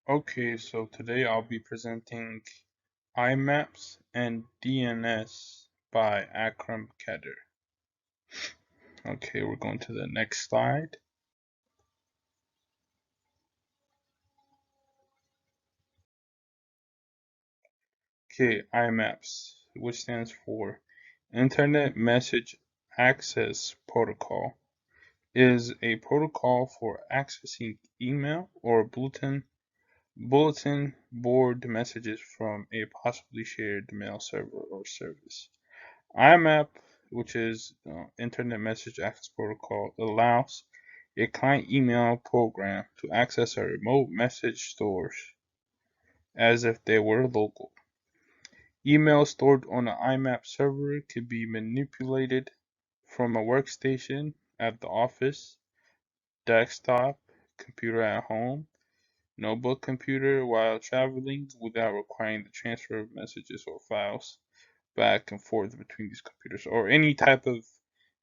Okay, so today I'll be presenting IMAPS and DNS by Akram Kader. Okay, we're going to the next slide. Okay, IMAPS, which stands for Internet Message Access Protocol, is a protocol for accessing email or bulletin board messages from a possibly shared mail server or service. IMAP, which is Internet Message Access Protocol, allows a client email program to access a remote message stores as if they were local. Email stored on an IMAP server can be manipulated from a workstation at the office, desktop, computer at home, notebook computer while traveling without requiring the transfer of messages or files back and forth between these computers or any type of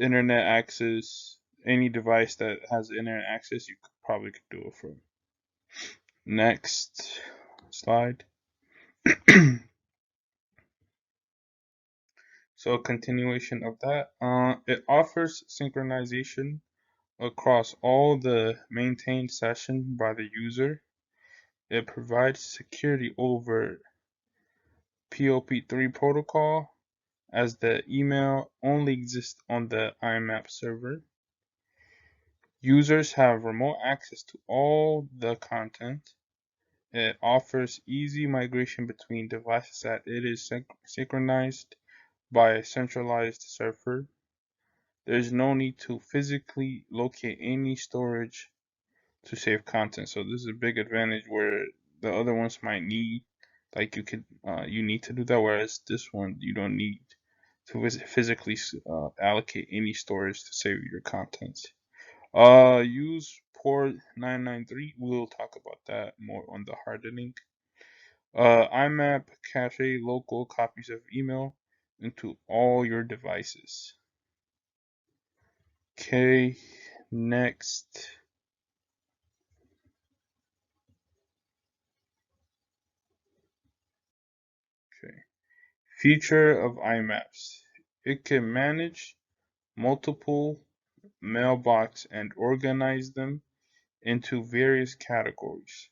internet access, any device that has internet access, you probably could do it from. Next slide. So a continuation of that, it offers synchronization across all the maintained session by the user. It provides security over POP3 protocol as the email only exists on the IMAP server. Users have remote access to all the content. It offers easy migration between devices as it is synchronized by a centralized server. There is no need to physically locate any storage to save content. So this is a big advantage where the other ones might need, like you need to do that, whereas this one you don't need to physically allocate any storage to save your contents. Use port 993. We'll talk about that more on the hardening. IMAP cache local copies of email into all your devices. Okay, next. Okay, feature of IMAPs. It can manage multiple mailbox and organize them into various categories.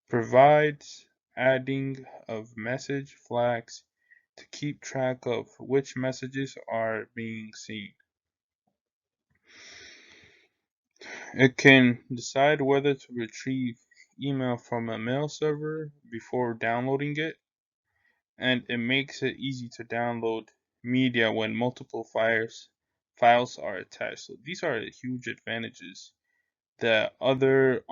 Provides adding of message flags to keep track of which messages are being seen. It can decide whether to retrieve email from a mail server before downloading it, and it makes it easy to download media when multiple files are attached. So these are huge advantages that other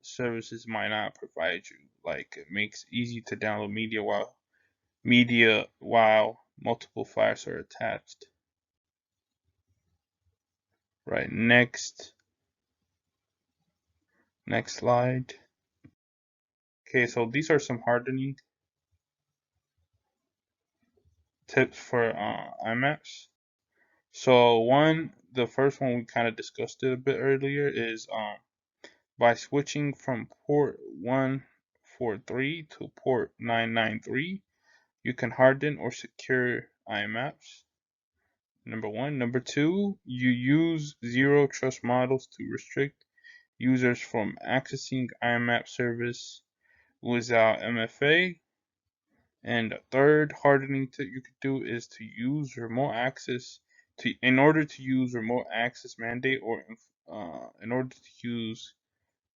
services might not provide you. Like it makes it easy to download media while multiple files are attached. Right, next slide. Okay, so these are some hardening tips for IMAPs. So the first one we kind of discussed it a bit earlier is by switching from port 143 to port 993, you can harden or secure IMAPs. Number one. Number two, you use zero trust models to restrict users from accessing IMAP service without MFA. And the third hardening tip you could do is to use remote access in order to use remote access mandate or in order to use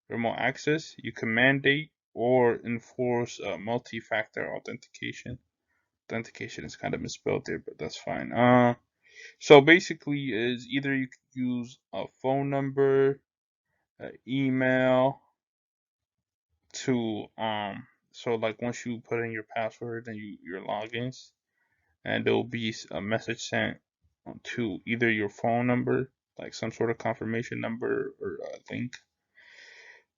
remote access, you can mandate or enforce multi-factor authentication. Authentication is kind of misspelled there, but that's fine. So basically, is either you could use a phone number, email to so like once you put in your password and your logins, and there will be a message sent to either your phone number, like some sort of confirmation number or a link,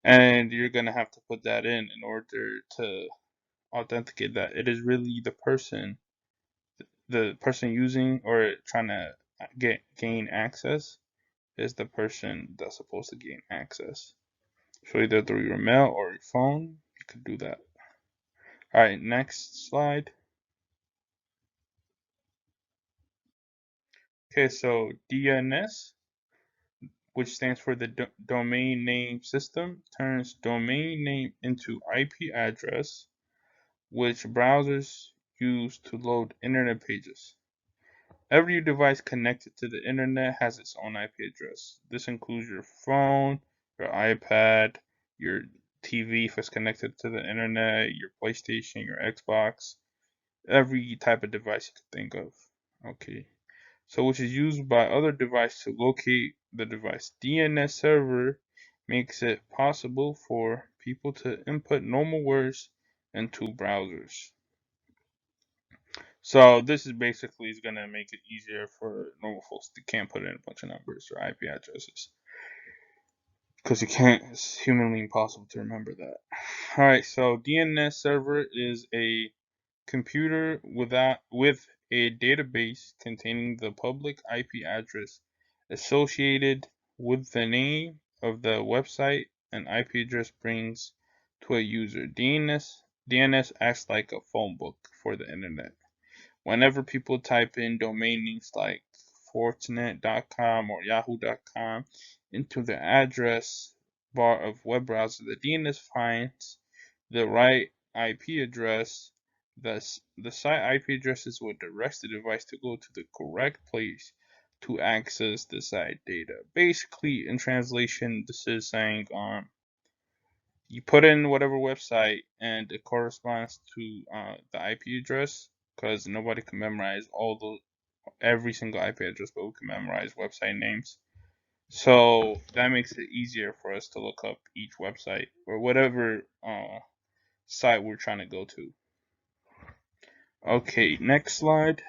and you're gonna have to put that in order to authenticate that it is really the person using or trying to gain access is the person that's supposed to gain access. So either through your mail or your phone, you could do that. All right, next slide. Okay, so DNS, which stands for the Domain Name System, turns domain name into IP address, which browsers use to load internet pages. Every device connected to the internet has its own IP address. This includes your phone, your iPad, your TV if it's connected to the internet, your PlayStation, your Xbox, every type of device you could think of. Okay. So which is used by other devices to locate the device. DNS server makes it possible for people to input normal words into browsers. So this is basically is gonna make it easier for normal folks that can't put in a bunch of numbers or IP addresses because you can't. It's humanly impossible to remember that. All right, so DNS server is a computer with a database containing the public IP address associated with the name of the website an IP address brings to a user. DNS acts like a phone book for the internet. Whenever people type in domain names like Fortinet.com or Yahoo.com into the address bar of web browser, the DNS finds the right IP address. Thus, the site IP address is what directs the device to go to the correct place to access the site data. Basically, in translation, this is saying you put in whatever website and it corresponds to the IP address because nobody can memorize every single IP address, but we can memorize website names. So that makes it easier for us to look up each website or whatever site we're trying to go to. Okay, next slide.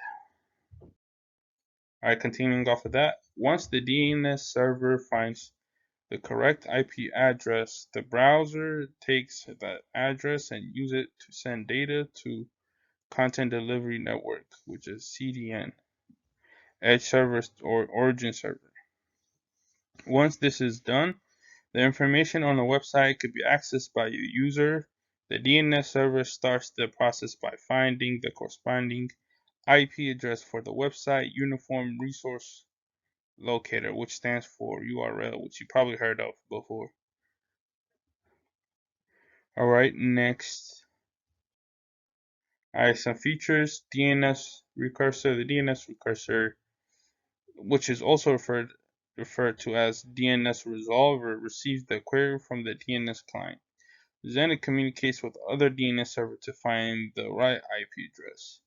All right, continuing off of that. Once the DNS server finds the correct IP address, the browser takes that address and uses it to send data to Content Delivery Network, which is CDN, Edge server or origin server. Once this is done, the information on the website could be accessed by the user. The DNS server starts the process by finding the corresponding IP address for the website Uniform Resource Locator, which stands for URL, which you probably heard of before. All right, next. All right, some features. DNS recursor. The DNS recursor, which is also referred to as DNS resolver, receives the query from the DNS client. Then it communicates with other DNS server to find the right IP address.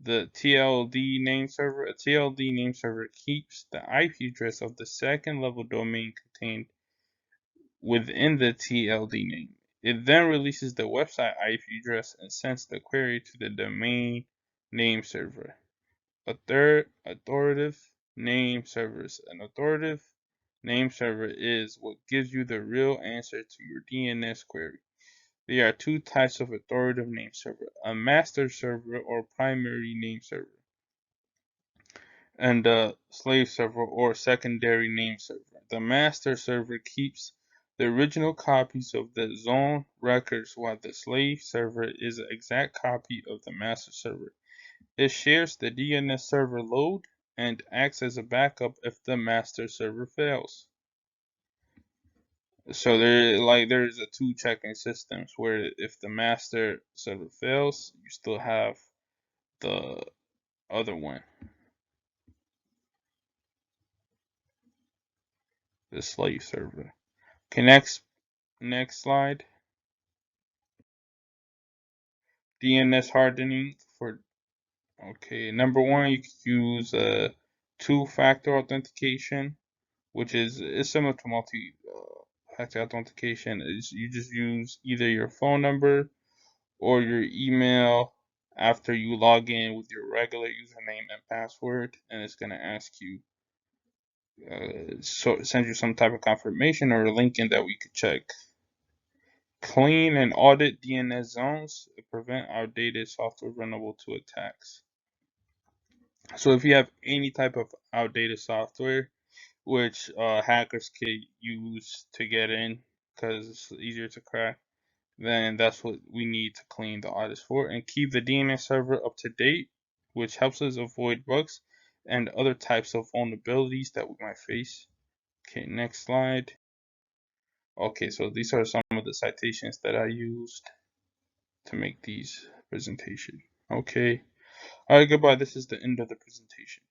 The TLD name server. A TLD name server keeps the IP address of the second level domain contained within the TLD name. It then releases the website IP address and sends the query to the domain name server. A third authoritative name server. An authoritative name server is what gives you the real answer to your DNS query. There are two types of authoritative name server, a master server or primary name server, and a slave server or secondary name server. The master server keeps the original copies of the zone records while the slave server is an exact copy of the master server. It shares the DNS server load and acts as a backup if the master server fails. So there's a two checking systems where if the master server fails, you still have the other one, the slave server. Okay, next slide. DNS hardening for okay. Number one, you can use two-factor authentication, which is similar to multi-factor authentication. Is you just use either your phone number or your email after you log in with your regular username and password, and it's gonna ask you send you some type of confirmation or a link in that we could check. Clean and audit DNS zones to prevent outdated software vulnerable to attacks. So if you have any type of outdated software, which hackers could use to get in, because it's easier to crack, then that's what we need to clean the artist for. And keep the DNS server up to date, which helps us avoid bugs and other types of vulnerabilities that we might face. Okay, next slide. Okay, so these are some of the citations that I used to make these presentation. Okay. Alright, goodbye. This is the end of the presentation.